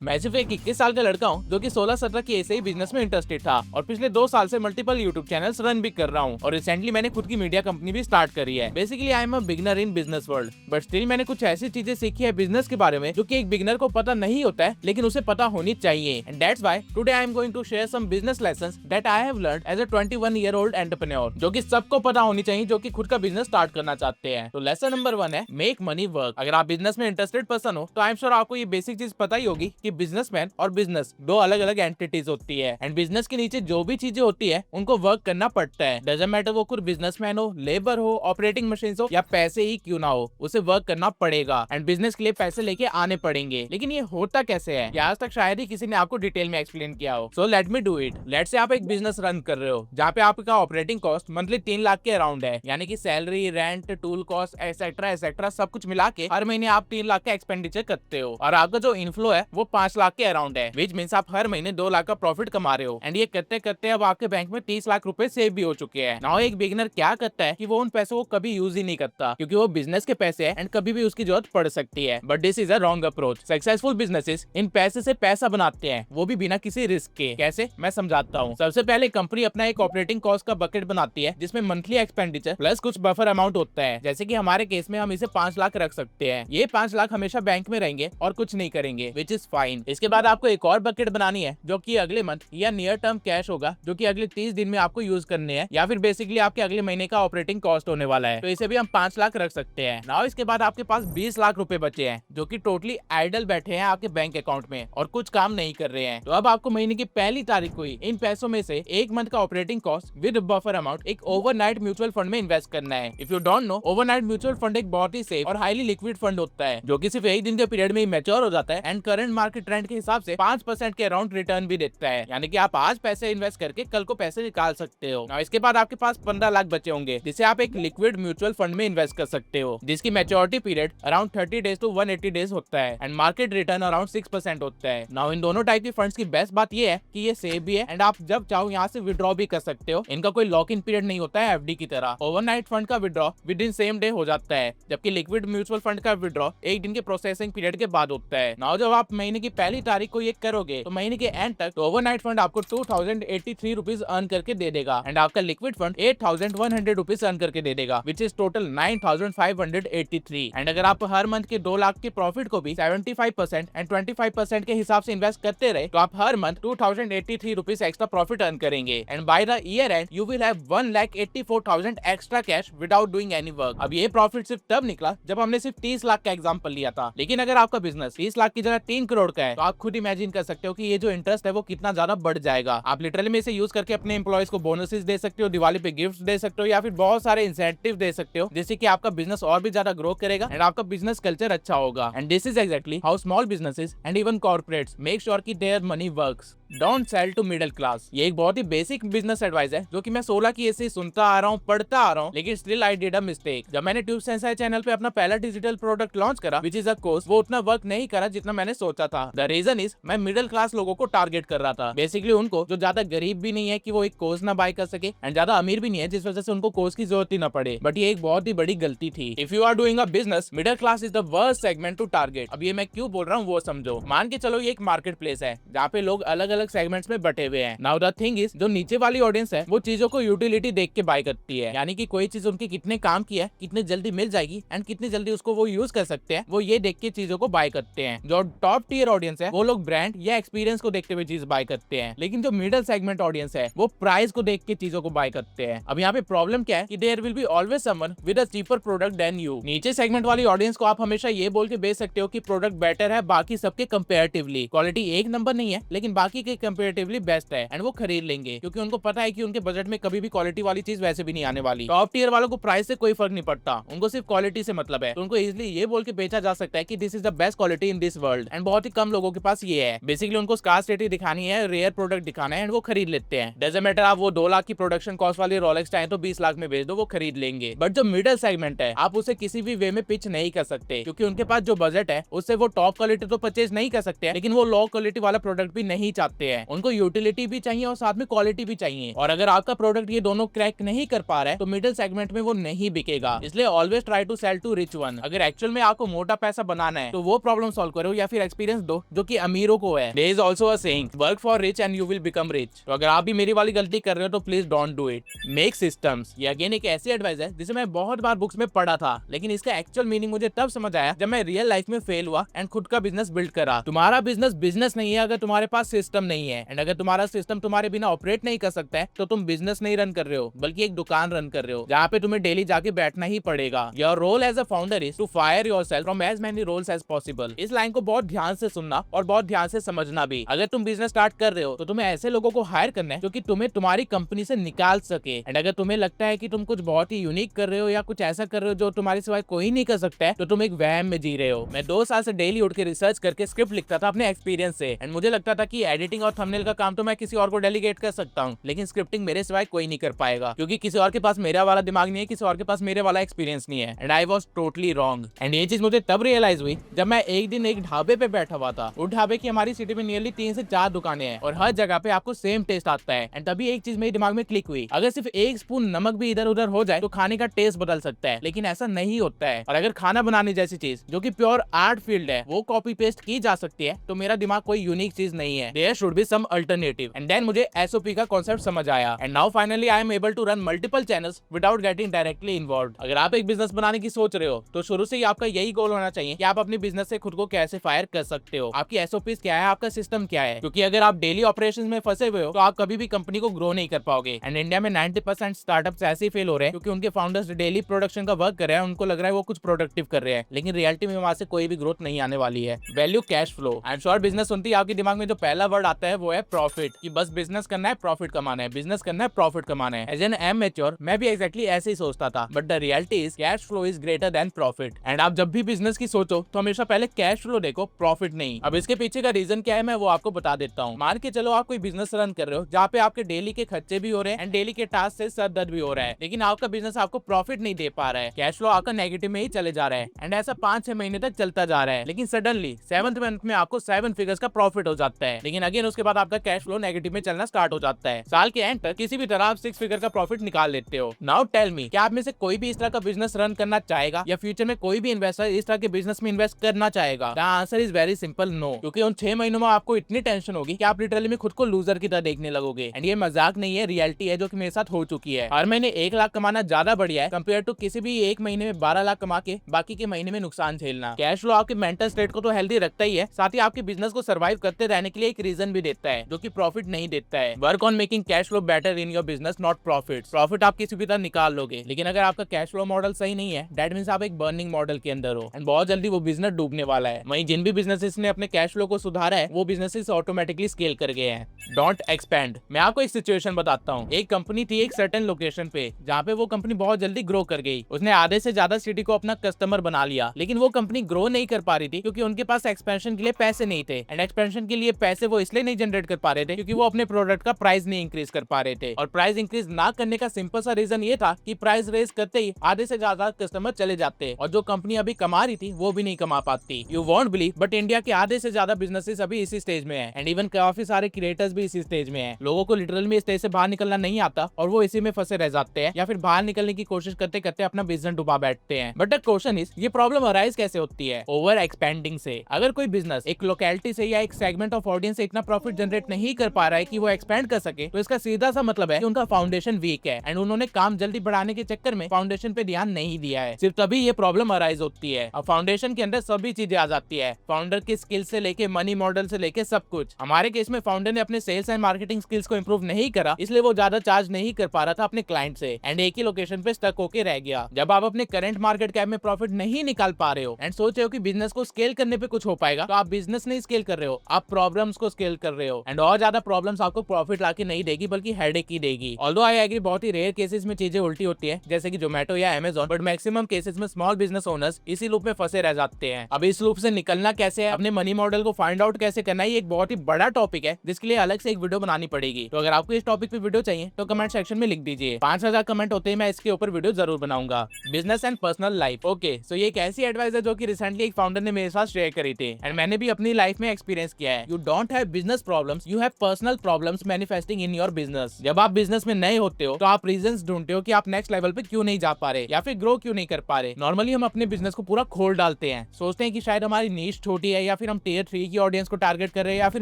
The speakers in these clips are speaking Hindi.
मैं सिर्फ एक 21 साल का लड़का हूँ जो कि 16-17 की ऐसे ही बिजनेस में इंटरेस्टेड था और पिछले 2 साल से मल्टीपल यूट्यूब चैनल्स रन भी कर रहा हूँ और रिसेंटली मैंने खुद की मीडिया कंपनी भी स्टार्ट करी है। Basically I am a beginner in business world, but still मैंने कुछ ऐसी चीजें सीखी है बिजनेस के बारे में जो कि एक बिगनर को पता नहीं होता है लेकिन उसे पता होनी चाहिए। And that's why today I am going to share some business lessons that I have learned as a 21-year-old entrepreneur, जो कि सबको पता होनी चाहिए जो कि खुद का बिजनेस स्टार्ट करना चाहते हैं। तो लेसन नंबर 1 है मेक मनी वर्क। अगर आप बिजनेस में इंटरेस्टेड पर्सन हो तो आई एम श्योर आपको ये बेसिक चीज पता ही होगी कि बिजनेसमैन और बिजनेस दो अलग अलग एंटिटीज होती है एंड बिजनेस के नीचे जो भी चीजें होती है उनको वर्क करना पड़ता है। डजंट मैटर वो खुद बिजनेसमैन हो, लेबर हो, ऑपरेटिंग मशीन हो या पैसे ही क्यों ना हो, उसे वर्क करना पड़ेगा एंड बिजनेस के लिए पैसे लेके आने पड़ेंगे। लेकिन ये होता कैसे है, आज तक शायद ही किसी ने आपको डिटेल में एक्सप्लेन किया हो। So let me do it. Let's say आप एक बिजनेस रन कर रहे हो जहाँ पे आपका ऑपरेटिंग कॉस्ट मंथली 3 लाख के अराउंड है, यानी कि salary, rent, tool cost etcetera etcetera सब कुछ मिला के हर महीने आप 3 लाख का एक्सपेंडिचर करते हो और आपका जो इनफ्लो है वो 5 लाख के अराउंड है, विच मींस आप हर महीने 2 लाख का प्रॉफिट कमा रहे हो। एंड ये करते करते अब आपके बैंक में 30 लाख रुपए सेव भी हो चुके हैं। नाउ एक बिगिनर क्या करता है कि वो उन पैसों को कभी यूज ही नहीं करता क्योंकि वो बिजनेस के पैसे हैं एंड कभी भी उसकी जरूरत पड़ सकती है। But this is a wrong approach. Successful businesses इन पैसे से पैसा बनाते हैं, वो भी बिना किसी रिस्क के। कैसे, मैं समझाता हूँ। सबसे पहले कंपनी अपना एक ऑपरेटिंग कॉस्ट का बकेट बनाती है जिसमें मंथली एक्सपेंडिचर प्लस कुछ बफर अमाउंट होता है। जैसे कि हमारे केस में हम इसे 5 लाख रख सकते हैं। ये 5 लाख हमेशा बैंक में रहेंगे और कुछ नहीं करेंगे, विच इज फाइन। इसके बाद आपको एक और बकेट बनानी है जो कि अगले मंथ या नियर टर्म कैश होगा, जो कि अगले 30 दिन में आपको यूज करने हैं या फिर बेसिकली आपके अगले महीने का ऑपरेटिंग कॉस्ट होने वाला है। तो इसे भी हम 5 लाख रख सकते हैं। नाउ इसके बाद आपके पास 20 लाख रुपए बचे हैं जो कि टोटली आइडल बैठे हैं आपके बैंक अकाउंट में और कुछ काम नहीं कर रहे हैं। तो अब आपको महीने की पहली तारीख को ही इन पैसों में से एक मंथ का operating cost with buffer amount एक ओवरनाइट म्यूचुअल फंड में इन्वेस्ट करना है। If you don't know, overnight mutual fund एक बहुत ही सेफ और हाईली लिक्विड फंड होता है जो कि सिर्फ 1 दिन के पीरियड में ही मैच्योर हो जाता है एंड करंट मार्केट ट्रेंड के हिसाब से 5% के अराउंड रिटर्न भी देता है, यानी कि आप आज पैसे इन्वेस्ट करके कल को पैसे निकाल सकते हो। Now, इसके बाद आपके पास 15 लाख बचे होंगे जिसे आप एक लिक्विड म्यूचुअल फंड में इन्वेस्ट कर सकते हो जिसकी maturity period around 30 days to 180 days होता है एंड मार्केट रिटर्न अराउंड 6% होता है। नाउ इन दोनों टाइप के फंड्स की बेस्ट बात ये है कि ये सेफ भी है एंड आप जब चाहो यहाँ से विड्रॉ भी कर सकते हो। इनका कोई लॉक इन पीरियड नहीं होता है एफडी की तरह। ओवरनाइट फंड का withdraw with in same day हो जाता है, जबकि लिक्विड म्यूचुअल फंड का विड्रॉ 1 दिन के प्रोसेसिंग पीरियड के बाद होता है। नाउ जब आप महीने की पहली तारीख को ये करोगे तो महीने के एंड तक तो ओवरनाइट फंड आपको 2083 रुपीज अर्न करके दे देगा एंड आपका लिक्विड फंड 8100 रुपीज अर्न करके दे देगा, विच इज टोटल 9583। एंड अगर आप हर मंथ के 2 लाख के प्रॉफिट को भी 75% एंड 25% के हिसाब से इन्वेस्ट करते रहे तो आप हर month 2083 rupees extra profit earn करेंगे and by the year end you will have 1,84,000 extra cash without doing any work. अब ये प्रॉफिट सिर्फ तब निकला जब हमने सिर्फ 30 लाख का एग्जांपल लिया था, लेकिन अगर आपका बिजनेस 30 लाख की जगह 3 करोड़ का है तो आप खुद इमेजिन कर सकते हो कि ये जो इंटरेस्ट है वो कितना ज्यादा बढ़ जाएगा। आप लिटरली में इसे यूज करके अपने एम्प्लॉयज को बोनसेस दे सकते हो, दिवाली पे गिफ्ट दे सकते हो या फिर बहुत सारे इंसेंटिव दे सकते हो जिससे कि आपका बिजनेस और भी ज्यादा ग्रो करेगा एंड आपका बिजनेस कल्चर अच्छा होगा। And this is exactly how small businesses and even corporates make sure कि their money works. Don't sell to middle class. ये एक बहुत ही बेसिक बिजनेस एडवाइस है जो कि मैं 16 की ऐसे सुनता आ रहा हूँ, पढ़ता आ रहा हूँ, लेकिन still I did a mistake. जब मैंने ट्यूब सेंसाई चैनल पे अपना पहला डिजिटल प्रोडक्ट लॉन्च करा विच इज अ कोर्स, वो उतना वर्क नहीं करा जितना मैंने सोचा था। द रीजन इज मैं मिडिल क्लास लोगों को टारगेट कर रहा था, बेसिकली उनको जो ज्यादा गरीब भी नहीं है कि वो एक कोर्स ना बाय कर सके एंड ज्यादा अमीर भी नहीं है जिस वजह से उनको कोर्स की जरूरत ही ना पड़े। बट ये एक बहुत ही बड़ी गलती थी। If you are doing a business, middle class is the worst segment to target. अब ये मैं क्यों बोल रहा हूँ वो समझो। मान के चलो ये एक मार्केट प्लेस है जहाँ पे लोग अलग अलग सेगमेंट्स में बटे हुए हैं। नाउ द थिंग इज जो नीचे वाली ऑडियंस है वो चीजों को यूटिलिटी देख के बाय करती है, यानी कि कोई चीज उनकी कितने काम की है, कितने जल्दी मिल जाएगी एंड कितनी जल्दी उसको वो यूज कर सकते हैं, वो ये देख के चीजों को बाय करते हैं। जो टॉप टियर ऑडियंस है वो लोग ब्रांड या एक्सपीरियंस को देखते हुए चीज बाय करते हैं, लेकिन जो मिडिल सेगमेंट ऑडियंस है वो प्राइस को देख के चीजों को बाय करते हैं। अब यहाँ पे प्रॉब्लम क्या है कि there will be always someone with a cheaper product than you. नीचे सेगमेंट वाली ऑडियंस को आप हमेशा ये बोल के बेच सकते हो कि प्रोडक्ट बेटर है बाकी सबके कंपेरेटिवली, क्वालिटी एक नंबर नहीं है लेकिन बाकी के कंपेरेटिवली बेस्ट है एंड वो खरीद लेंगे क्योंकि उनको पता है कि उनके बजट में कभी भी क्वालिटी वाली चीज वैसे भी नहीं आने वाली। टॉप टियर वालों को प्राइस से कोई फर्क नहीं पड़ता, उनको सिर्फ क्वालिटी से मतलब है, तो उनको इजीली ये बोल के बेचा जा सकता है कि this is the best quality in this world and बहुत ही कम लोगों के पास ये है। बेसिकली उनको स्कार्सिटी दिखानी है, रेयर प्रोडक्ट दिखाना है एंड वो खरीद लेते हैं। डजंट मैटर आप वो 2 लाख की प्रोडक्शन कॉस्ट वाली रोलेक्स चाहे तो 20 लाख में बेच दो, वो खरीद लेंगे। बट जो मिडिल सेगमेंट है आप उसे किसी भी वे में पिच नहीं कर सकते क्योंकि उनके पास जो बजट है उससे वो टॉप क्वालिटी तो परचेज नहीं कर सकते हैं, लेकिन वो लो क्वालिटी वाला प्रोडक्ट भी नहीं चाहते हैं। उनको यूटिलिटी भी चाहिए और साथ में क्वालिटी भी चाहिए, और अगर आपका प्रोडक्ट ये दोनों क्रैक नहीं कर पा रहा है तो मिडिल सेगमेंट में वो नहीं बिकेगा। इसलिए always try to sell to rich one. अगर एक्चुअल में आपको मोटा पैसा बनाना है तो वो प्रॉब्लम सॉल्व करो या फिर एक्सपीरियंस दो जो कि अमीरों को है। There is also a saying, work for rich and you will become rich. तो अगर आप भी मेरी वाली गलती कर रहे हो तो please don't do it. Make systems, ये अगेन एक ऐसी एडवाइस है जिसे मैं बहुत बार बुक्स में पढ़ा था, लेकिन इसका एक्चुअल मीनिंग मुझे तब समझ आया जब मैं रियल लाइफ में फेल हुआ एंड खुद का बिजनेस बिल्ड करा। तुम्हारा बिजनेस बिजनेस नहीं है अगर तुम्हारे पास सिस्टम नहीं है, एंड अगर तुम्हारा सिस्टम तुम्हारे बिना ऑपरेट नहीं कर सकता है तो तुम बिजनेस नहीं रन कर रहे हो बल्कि एक दुकान रन कर रहे हो जहाँ पे तुम्हें डेली जाके बैठना ही पड़ेगा। Your role as a founder is to fire yourself from as many roles as possible. इस लाइन को बहुत ध्यान से सुनना और बहुत ध्यान से समझना भी। अगर तुम बिजनेस स्टार्ट कर रहे हो तो तुम्हें ऐसे लोगों को हायर करना है जो कि तुम्हें तुम्हारी कंपनी से निकाल सके, एंड अगर तुम्हें लगता है कि तुम कुछ बहुत ही यूनिक कर रहे हो या कुछ ऐसा कर रहे हो जो तुम्हारे सिवाय कोई नहीं कर सकता है तो तुम एक वहम में जी रहे हो। मैं 2 साल से डेली उठ के रिसर्च करके स्क्रिप्ट लिखता था अपने एक्सपीरियंस से, एंड मुझे लगता था कि एडिटिंग और थंबनेल का काम तो मैं किसी और को डेलीगेट कर सकता हूँ, लेकिन स्क्रिप्टिंग मेरे सिवाय कोई नहीं कर पाएगा क्योंकि किसी और के पास मेरा वाला दिमाग नहीं है, किसी और के पास मेरे वाला एक्सपीरियंस नहीं है। And I was totally wrong. And ये चीज मुझे तब रियलाइज हुई जब मैं एक दिन एक ढाबे पे बैठा हुआ था। उस ढाबे की हमारी सिटी में नियरली 3 से 4 दुकानें हैं और हर जगह पे आपको सेम टेस्ट आता है। एंड तभी एक चीज मेरे दिमाग में क्लिक हुई, अगर सिर्फ 1 स्पून नमक भी इधर उधर हो जाए तो खाने का टेस्ट बदल सकता है, लेकिन ऐसा नहीं होता है। और अगर खाना बनाने जैसी चीज जो कि प्योर आर्ट फील्ड है वो कॉपी पेस्ट की जा सकती है तो मेरा दिमाग कोई यूनिक चीज नहीं है। There should be some alternative. And then मुझे एसओपी का कॉन्सेप्ट समझ आया, and now finally I am able to run multiple channels without getting directly involved. अगर आप एक बिजनेस बनाने की सोच रहे हो तो शुरू से ही आपका यही गोल होना चाहिए कि आप अपने बिजनेस से खुद को कैसे फायर कर सकते हो, आपकी एसओपीज क्या है, आपका सिस्टम क्या है। क्योंकि अगर आप डेली ऑपरेशंस में फंसे हुए हो तो आप कभी भी कंपनी को ग्रो नहीं कर पाओगे। एंड इंडिया में 90% स्टार्टअप्स ऐसे ही फेल हो रहे हैं क्योंकि उनके फाउंडर्स डेली प्रोडक्शन का वर्क कर रहे हैं, उनको लग रहा है वो कुछ प्रोडक्टिव कर रहे हैं, लेकिन रियलिटी में वहां से कोई भी ग्रोथ नहीं आने वाली है। Value cash flow. I am sure business सुनते ही आपके दिमाग में जो पहला वर्ड आता है वो है प्रॉफिट, कि बस बिजनेस करना है, प्रॉफिट कमाना है, बिजनेस करना है, प्रॉफिट कमाना है। एज एन एम मैच्योर मैं भी एग्जैक्टली ऐसे ही सोचता था, but the reality is cash flow is greater than profit. And आप जब भी बिजनेस की सोचो तो हमेशा पहले कैश फ्लो देखो, प्रॉफिट नहीं। अब इसके पीछे का रीजन क्या है मैं वो आपको बता देता हूँ। मान के चलो आप कोई बिजनेस रन कर रहे हो जहाँ पे आपके डेली के खर्चे भी हो रहे हैं एंड डेली के टास्क से सर दर्द भी हो रहा है, लेकिन आपका बिजनेस आपको प्रॉफिट नहीं दे पा रहा है, कैश फ्लो आपका नेगेटिव में ही चले जा रहा है, एंड ऐसा 5-6 महीने तक चलता जा रहा है। लेकिन सडनली 7th मंथ में आपको 7 फिगर्स का प्रॉफिट हो जाता है, लेकिन अगेन उसके बाद आपका कैश फ्लो नेगेटिव में चलना स्टार्ट हो जाता है। साल के एंड तक किसी भी तरह आप 6 फिगर का प्रॉफिट निकाल लेते हो। नाउ टेल मी, क्या आप में से कोई भी इस तरह का बिजनेस रन करना चाहेगा या फ्यूचर में कोई भी इन्वेस्टर इस तरह के बिजनेस में इन्वेस्ट करना चाहेगा? The answer is very simple, no. क्योंकि उन 6 महीनों में आपको इतनी टेंशन होगी कि आप लिटरली में खुद को लूजर की तरह देखने लगोगे। एंड ये मजाक नहीं है, रियलिटी है जो कि मेरे साथ हो चुकी है। हर महीने 1 लाख कमाना ज्यादा बढ़िया है कंपेयर टू किसी भी एक महीने में 12 लाख कमा के बाकी के महीने में नुकसान झेलना। कैश फ्लो आपके मेंटल स्टेट को तो हेल्दी रखता ही है, साथ ही आपके बिजनेस को सर्वाइव करते रहने के लिए एक रीजन भी देता है जो कि प्रॉफिट नहीं देता है। Work on making cash flow better in your business, not profit. Profit आप किसी भी तरह निकाल लोगे, लेकिन अगर आपका कैश फ्लो मॉडल सही नहीं है दैट मींस आप एक बर्निंग मॉडल के अंदर हो, एंड बहुत जल्दी वो बिजनेस डूबने वाला है। वहीं जिन भी बिजनेसेस ने अपने कैश फ्लो को सुधारा है वो बिजनेसेस ऑटोमेटिकली स्केल कर गए हैं। Don't expand. मैं आपको एक सिचुएशन बताता हूँ। एक कंपनी थी एक सर्टेन लोकेशन पे जहाँ पे वो कंपनी बहुत जल्दी ग्रो कर गई। उसने आधे से ज्यादा सिटी को अपना कस्टमर बना लिया, लेकिन वो कंपनी ग्रो नहीं कर पा रही थी क्योंकि उनके पास एक्सपेंशन के लिए पैसे नहीं थे, एंड एक्सपेंशन के लिए पैसे वो इसलिए नहीं जनरेट कर पा रहे थे क्योंकि वो अपने प्रोडक्ट का प्राइस नहीं इंक्रीज कर पा रहे थे। और प्राइस इंक्रीज ना करने का सिंपल सा रीजन ये था कि प्राइस रेज करते ही आधे से ज्यादा कस्टमर चले जाते और जो कंपनी अभी कमा रही थी वो भी नहीं कमा पाती। You won't believe, but India के आधे से ज्यादा बिजनेसेस अभी इसी स्टेज में है, एंड इवन काफी सारे क्रिएटर्स भी इसी स्टेज में है। लोगों को लिटरली में स्टेज से बाहर निकलना नहीं आता और वो इसी में फंसे रह जाते हैं या फिर बाहर निकलने की कोशिश करते करते अपना बिजनेस डुबा बैठते हैं। बट द क्वेश्चन इज, ये प्रॉब्लम अराइज कैसे होती है? ओवर एक्सपेंडिंग से। अगर कोई बिजनेस एक लोकेलिटी से या एक सेगमेंट ऑफ ऑडियंस से इतना प्रॉफिट जनरेट नहीं कर पा रहा है कि वो एक्सपेंड कर सके, तो इसका सीधा सा मतलब है कि उनका फाउंडेशन वीक है एंड उन्होंने काम जल्दी बढ़ाने के चक्कर में फाउंडेशन पे ध्यान नहीं दिया है। सिर्फ तभी ये प्रॉब्लम अराइज होती है। अब फाउंडेशन के अंदर सभी चीजें आ जाती है, फाउंडर की स्किल से लेके मनी मॉडल से लेके सब कुछ। हमारे केस में फाउंडर ने अपने सेल्स एंड मार्केटिंग स्किल्स को इंप्रूव नहीं करा, इसलिए वो ज्यादा चार्ज नहीं कर पा रहा था अपने क्लाइंट से एंड एक ही लोकेशन पे स्टक होके रह गया। जब आप अपने करंट मार्केट कैप में प्रॉफिट नहीं निकाल पा रहे हो एंड सोच रहे हो कि बिजनेस को स्केल करने पे कुछ हो पाएगा, तो आप बिजनेस नहीं स्केल कर रहे हो, आप प्रॉब्लम्स को स्केल कर रहे हो, एंड और ज्यादा प्रॉब्लम्स आपको प्रॉफिट लाके नहीं देगी बल्कि हेडेक ही देगी। ऑल्दो आई एग्री, बहुत ही रेयर केसेस में चीजें उल्टी होती है जैसे कि जोमेटो या अमेज़न, बट मैक्सिमम केसेस में स्मॉल बिजनेस ओनर्स इसी लूप में फंसे रह जाते हैं। अब इस लूप से निकलना कैसे है, अपने मनी मॉडल को फाइंड आउट कैसे करना है, ये एक बहुत ही बड़ा टॉपिक है जिसके लिए अलग से एक वीडियो बनानी पड़ेगी। तो अगर आपको इस टॉपिक पे वीडियो चाहिए तो कमेंट सेक्शन में लिख दीजिए। 5000 कमेंट होते हैं मैं इसके ऊपर वीडियो जरूर बनाऊंगा। Business and personal life. Okay, so ये एक ऐसी एडवाइस है जो कि रिसेंटली एक फाउंडर ने मेरे साथ शेयर करी थी एंड मैंने भी अपनी लाइफ में एक्सपीरियंस किया है। You don't have business problems, you have personal problems manifesting in your business. जब आप बिजनेस में नए होते हो तो आप रीजंस ढूंढते हो कि आप नेक्स्ट लेवल पे क्यों नहीं जा पा रहे या फिर ग्रो क्यों नहीं कर पा रहे। नॉर्मली हम अपने बिजनेस को पूरा खोल डालते हैं, सोचते हैं कि शायद हमारी नीश छोटी है या फिर हम टियर 3 की ऑडियंस को टारगेट कर रहे हैं या फिर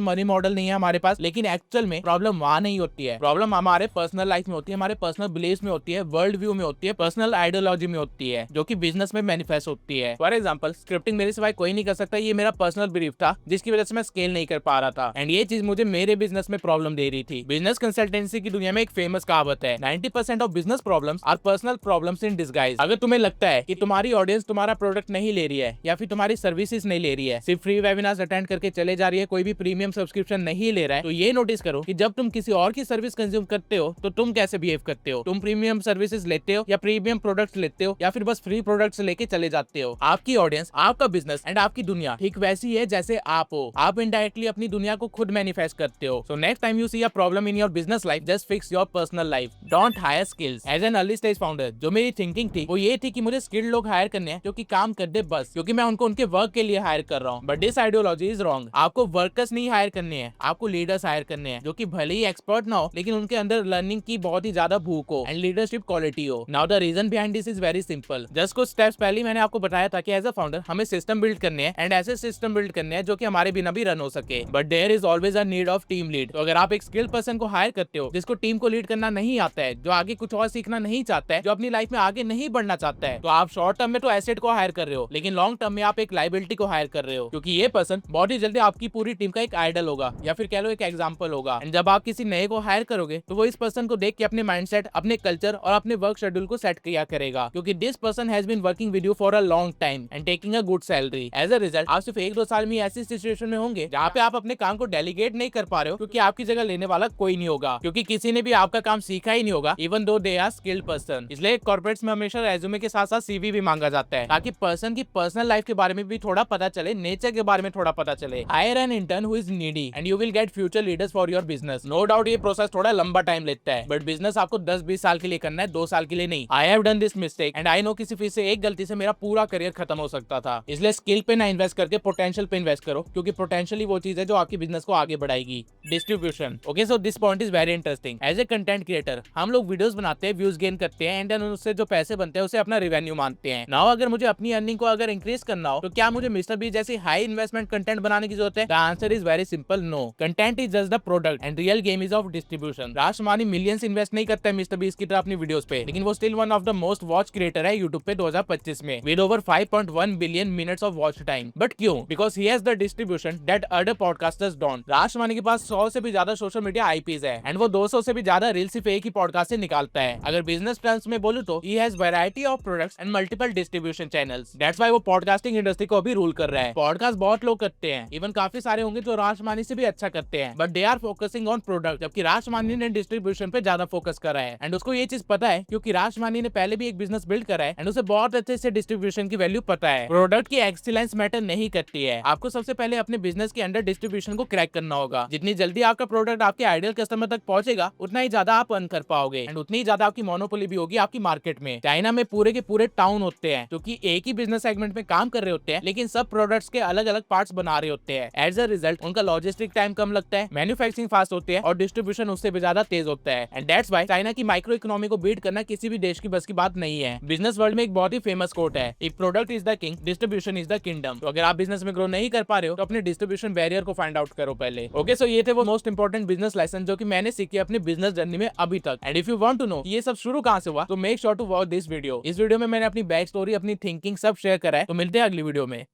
मनी मॉडल नहीं है हमारे पास। लेकिन एक्चुअल में प्रॉब्लम वहां नहीं होती है, प्रॉब्लम हमारे पर्सनल लाइफ में होती है, हमारे पर्सनल बिलीव्स में होती है, वर्ल्ड व्यू में होती है, पर्सनल आइडियोलॉजी में होती है, जो कि बिजनेस में मैनिफेस्ट होती है। फॉर एग्जांपल स्क्रिप्टिंग मेरे सिवाय कोई नहीं कर सकता, ये मेरा पर्सनल बिलीफ था जिसकी वजह से मैं स्केल नहीं कर पा रहा था एंड ये चीज मुझे मेरे बिजनेस में प्रॉब्लम दे रही थी। बिजनेस कंसल्टेंसी की दुनिया में एक फेमस कहावत है, 90% of business problems are personal problems in disguise. अगर तुम्हें लगता है कि तुम्हारी ऑडियंस तुम्हारा प्रोडक्ट नहीं ले रही है या फिर तुम्हारी सर्विसेज नहीं ले रही है, सिर्फ फ्री वेबिनार्स अटेंड करके चले जा रही है, कोई भी प्रीमियम सब्सक्रिप्शन नहीं ले रहा है, तो ये नोटिस करो कि जब तुम किसी और की सर्विस कंज्यूम करते हो तो तुम कैसे बिहेव करते हो। तुम प्रीमियम सर्विसेज लेते हो या प्रीमियम प्रोडक्ट्स लेते हो या फिर बस फ्री प्रोडक्ट्स लेके चले जाते हो। आपकी ऑडियंस, आपका बिजनेस एंड आपकी दुनिया ठीक वैसी है जैसे आप हो। आप इनडायरेक्टली अपनी दुनिया को खुद मैनिफेस्ट करते हो। So next time you see a problem in your business life, just fix your personal life. Don't hire skills. As an early stage founder जो मेरी थिंकिंग थी वो ये थी कि मुझे स्किल्ड लोग हायर करने हैं जो कि काम कर दे बस, क्योंकि मैं उनको उनके वर्क के लिए हायर कर रहा हूँ। But this ideology is wrong. आपको वर्कर्स नहीं हायर करने हैं, आपको लीडर्स हायर करने हैं जो कि भले ही एक्सपर्ट ना हो लेकिन उनके अंदर लर्निंग की बहुत ही ज्यादा भूख हो एंड लीडरशिप क्वालिटी हो। Now the reason behind this is very simple. Just कुछ स्टेप्स पहले मैंने आपको बताया था कि एज अ फाउंडर हमें सिस्टम बिल्ड करने हैं एंड ऐसे सिस्टम बिल्ड करने हैं जो कि हमारे बिना भी रन हो सके। But there is always a need of team lead. तो अगर आप एक स्किल्ड पर्सन को हायर करते हो जिसको टीम को लीड करना नहीं आता है, जो आगे कुछ और सीखना नहीं चाहता है, जो अपनी लाइफ में आगे नहीं बढ़ना चाहता है, तो आप शॉर्ट टर्म में तो एसेट को हायर कर रहे हो लेकिन लॉन्ग टर्म में आप एक लाइबिलिटी को हायर कर रहे हो, क्योंकि ये पर्सन बहुत ही जल्दी आपकी पूरी टीम का एक आइडल होगा या फिर कह लो एक एग्जांपल होगा। एंड जब आप किसी नए को हायर करोगे तो वो इस पर्सन को देख के अपने माइंडसेट, अपने कल्चर और अपने वर्क शेड्यूल को सेट किया करेगा, क्योंकि this person has been working with you for a long time and taking a good salary. As a result आप सिर्फ 1-2 साल में ऐसी सिचुएशन में होंगे जहाँ पे आप अपने काम को डेलीगेट नहीं कर पा रहे हो, क्योंकि आपकी जगह लेने वाला कोई नहीं होगा, क्योंकि किसी ने भी आपका काम सीखा ही नहीं होगा, even though they are skilled person. इसलिए कॉर्पोरेट्स में हमेशा रेज्यूमे के साथ साथ सीवी भी मांगा जाता है ताकि पर्सन की पर्सनल लाइफ के बारे में भी थोड़ा पता चले, नेचर के बारे में थोड़ा पता चले। Hire an intern who is needy and you will get future leaders for your business. No doubt ये प्रोसेस थोड़ा लंबा टाइम लेता है, बट बिजनेस आपको 10-20 साल के लिए करना है, 2 साल के लिए नहीं। I have done this mistake and I know किसी फीस से एक गलती से मेरा पूरा करियर खत्म हो सकता था। इसलिए स्किल पे ना इन्वेस्ट करके पोटेंशियल पे इन्वेस्ट करो, क्योंकि पोटेंशियली वो चीज है जो आपकी बिजनेस को आगे बढ़ाएगी। Distribution. Okay, so this point is very interesting. As a content creator हम लोग वीडियोस बनाते हैं, व्यूज गेन करते हैं एंड देन उससे जो पैसे बनते हैं उसे अपना रेवेन्यू मानते हैं। नाउ अगर मुझे अपनी अर्निंग को अगर इंक्रीज करना हो तो क्या मुझे मिस्टर बीस्ट जैसी हाई इन्वेस्टमेंट कंटेंट बनाने की जरूरत है? The answer is very simple, no. Content is just the product and real game is of distribution. Rajmani millions invest नहीं करता है मिस्टर बीस्ट की तरह अपनी वीडियोस पे, लेकिन वो still one of the most watch creator है यूट्यूब पे 2025 में with over 5.1 billion minutes of watch time. But क्यों? Because he has the distribution that other podcasters don't. Rajmani के पास 100 से भी ज्यादा सोशल मीडिया आईपीज है एंड वो 200 से भी ज्यादा रील सिर्फ एक ही पॉडकास्ट से निकालता है। अगर बिजनेस टर्म्स में बोलूं तो he has variety of products and multiple distribution channels. That's why वो पॉडकास्टिंग इंडस्ट्री को अभी रूल कर रहा है। पॉडकास्ट बहुत लोग करते हैं, इवन काफी सारे होंगे जो राजमानी से भी अच्छा करते हैं, but they are focusing on product, जबकि राजमानी ने डिस्ट्रीब्यूशन पे ज्यादा फोकस करा है। एंड उसको ये चीज पता है क्योंकि राजमानी ने पहले भी एक बिजनेस बिल्ड करा है एंड उसे बहुत अच्छे से डिस्ट्रीब्यूशन की वैल्यू पता है। प्रोडक्ट की एक्सीलेंस मैटर नहीं करती है, आपको सबसे पहले अपने बिजनेस के अंडर डिस्ट्रीब्यूशन को क्रैक करना होगा। जितनी जल्दी आपका प्रोडक्ट आपके आइडियल कस्टमर तक पहुंचेगा उतना ही ज्यादा आप अर्न कर पाओगे एंड उतनी ही ज्यादा आपकी मोनोपोली भी होगी आपकी मार्केट में। चाइना में पूरे के पूरे टाउन होते हैं जो कि एक ही बिजनेस सेगमेंट में काम कर रहे होते हैं, लेकिन सब प्रोडक्ट्स के अलग अलग पार्ट्स बना रहे होते हैं। एज अ रिजल्ट उनका लॉजिस्टिक टाइम कम लगता है, मैन्युफैक्चरिंग फास्ट होती है और डिस्ट्रीब्यूशन उससे भी ज्यादा तेज होता है। एंड दैट्स व्हाई चाइना की माइक्रो इकोनॉमी को बीट करना किसी भी देश की बस की बात नहीं है। बिजनेस वर्ल्ड में एक बहुत ही फेमस कोट है, if product is the king distribution is the kingdom. तो अगर आप बिजनेस में ग्रो नहीं कर पा रहे हो तो अपने डिस्ट्रीब्यूशन बैरियर को फाइंड आउट करो पहले। ओके, सो ये थे वो मोस्ट इंपोर्टेंट बिजनेस लेसन जो कि मैंने सीखे अपनी बिजनेस जर्नी में अभी तक। And if you want to know ये सब शुरू कहां से हुआ तो make sure to watch this video. इस वीडियो में मैंने अपनी बैक स्टोरी, अपनी थिंकिंग सब शेयर करा है। तो मिलते हैं अगली वीडियो में।